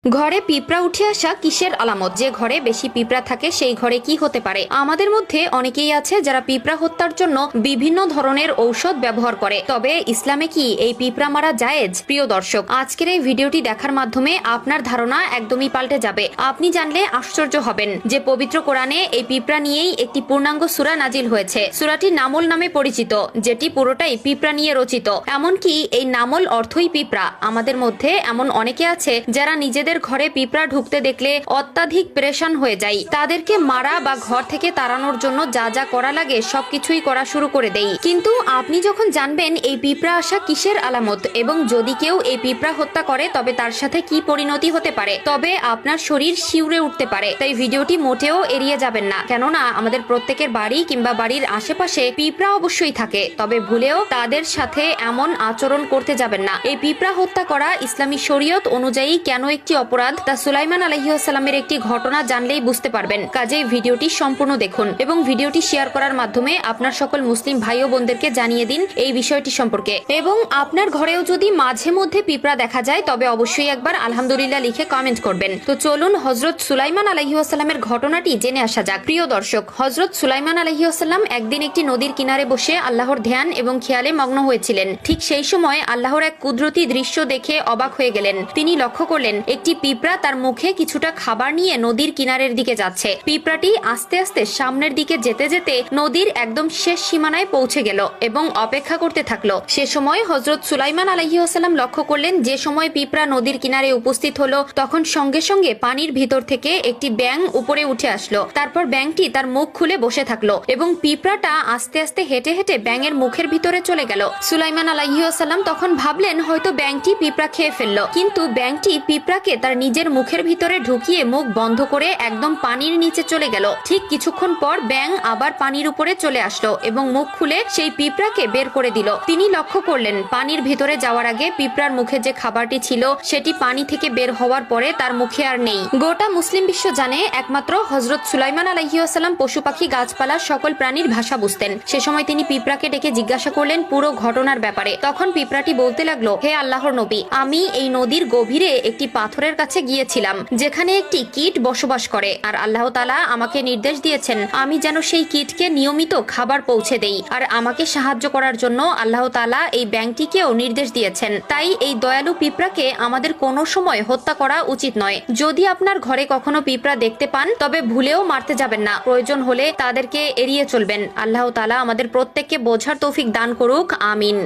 ঘরে পিঁপড়া উঠে আসা কিসের আলামত? যে ঘরে বেশি পিঁপড়া থাকে সেই ঘরে কি হতে পারে? আমাদের মধ্যে অনেকেই আছে যারা পিঁপড়া হত্যার জন্য বিভিন্ন ধরনের ঔষধ ব্যবহার করে, তবে ইসলামে কি এই পিঁপড়া মারা জায়েজ? প্রিয় দর্শক, আজকের এই ভিডিওটি দেখার মাধ্যমে আপনার ধারণা একদমই পাল্টে যাবে। আপনি জানলে আশ্চর্য হবেন যে পবিত্র কোরআনে এই পিঁপড়া নিয়েই একটি পূর্ণাঙ্গ সূরা নাজিল হয়েছে। সূরাটি নামল নামে পরিচিত, যেটি পুরোটাই পিঁপড়া নিয়ে রচিত। এমনকি এই নামল অর্থই পিঁপড়া। আমাদের মধ্যে এমন অনেকে আছে যারা নিজেদের ঘরে পিঁপড়া ঢুকতে দেখলে অত্যাধিক পেরেশান হয়ে যায়। তাদেরকে মারা বা ঘর থেকে তাড়ানোর জন্য যা যা করা লাগে সবকিছুই করা শুরু করে দেই। কিন্তু আপনি যখন জানবেন এই পিঁপড়া আসা কিসের আলামত এবং যদি কেউ এই পিঁপড়া হত্যা করে তবে তার সাথে কি পরিণতি হতে পারে, তবে আপনার শরীর শিউরে উঠতে পারে। তাই ভিডিওটি মোটেও এড়িয়ে যাবেন না, কেননা আমাদের প্রত্যেকের বাড়ি কিংবা বাড়ির আশেপাশে পিঁপড়া অবশ্যই থাকে, তবে ভুলেও তাদের সাথে এমন আচরণ করতে যাবেন না। এই পিঁপড়া হত্যা করা ইসলামী শরীয়ত অনুযায়ী কেন একটি অপরাধ তা সুলাইমান আলাইহিস সালামের একটি ঘটনা জানলেই বুঝতে পারবেন। কাজেই ভিডিওটি সম্পূর্ণ দেখুন এবং ভিডিওটি শেয়ার করার মাধ্যমে আপনার সকল মুসলিম ভাই ও বোনদেরকে জানিয়ে দিন এই বিষয়টি সম্পর্কে। এবং আপনার ঘরেও যদি মাঝে মধ্যে পিঁপড়া দেখা যায় তবে অবশ্যই একবার আলহামদুলিল্লাহ লিখে কমেন্ট করবেন। তো চলুন হযরত সুলাইমান আলাইহিস সালামের ঘটনাটি জেনে আসা যাক। প্রিয় দর্শক, হযরত সুলাইমান আলাইহিস সালাম একদিন একটি নদীর কিনারে বসে আল্লাহর ধ্যান এবং খেয়ালে মগ্ন হয়েছিলেন। ঠিক সেই সময় আল্লাহর এক কুদরতি দৃশ্য দেখে অবাক হয়ে গেলেন। তিনি লক্ষ্য করলেন একটি পিঁপড়া তার মুখে কিছুটা খাবার নিয়ে নদীর কিনারের দিকে যাচ্ছে। পিঁপড়াটি আস্তে আস্তে সামনের দিকে যেতে যেতে নদীর একদম শেষ সীমানায় পৌঁছে গেল এবং অপেক্ষা করতে থাকলো। সে সময় হযরত সুলাইমান আলাইহিস সালাম লক্ষ্য করলেন যে সময় পিঁপড়া নদীর কিনারে উপস্থিত হলো তখন সঙ্গে সঙ্গে পানির ভিতর থেকে একটি ব্যাঙ উপরে উঠে আসলো। তারপর ব্যাঙটি তার মুখ খুলে বসে থাকলো এবং পিঁপড়াটা আস্তে আস্তে হেঁটে হেঁটে ব্যাঙের মুখের ভিতরে চলে গেল। সুলাইমান আলাইহিস সালাম তখন ভাবলেন হয়তো ব্যাঙটি পিঁপড়া খেয়ে ফেললো, কিন্তু ব্যাঙটি পিঁপড়াকে তার নিজের মুখের ভিতরে ঢুকিয়ে মুখ বন্ধ করে একদম পানির নিচে চলে গেল। ঠিক কিছুক্ষণ পর ব্যাঙ আবার পানির উপরে চলে আসলো এবং মুখ খুলে সেই পিঁপড়াকে বের করে দিল। তিনি লক্ষ্য করলেন পানির ভিতরে যাওয়ার আগে পিঁপড়ার মুখে যে খাবারটি ছিল সেটি পানি থেকে বের হওয়ার পরে তার মুখে আর নেই। গোটা মুসলিম বিশ্ব জানে একমাত্র হযরত সুলাইমান আলাইহিস সালাম পশু পাখি গাছপালা সকল প্রাণীর ভাষা বুঝতেন। সে সময় তিনি পিঁপড়াকে ডেকে জিজ্ঞাসা করলেন পুরো ঘটনার ব্যাপারে। তখন পিঁপড়াটি বলতে লাগলো, হে আল্লাহর নবী, আমি এই নদীর গভীরে একটি পাথরের কাছে গিয়েছিলাম যেখানে একটি কীট বসবাস করে, আর আল্লাহ তাআলা আমাকে নির্দেশ দিয়েছেন আমি যেন সেই কীটকে নিয়মিত খাবার পৌঁছে দেই, আর আমাকে সাহায্য করার জন্য আল্লাহ তাআলা এই ব্যাঙটিকেও নির্দেশ দিয়েছেন। তাই এই দয়ালু পিঁপড়াকে আমাদের কোনো সময় হত্যা করা উচিত নয়। যদি আপনার ঘরে কখনো পিঁপড়া দেখতে পান তবে ভুলেও মারতে যাবেন না, প্রয়োজন হলে তাদেরকে এড়িয়ে চলবেন। আল্লাহ তাআলা আমাদের প্রত্যেককে বোঝার তৌফিক দান করুক, আমিন।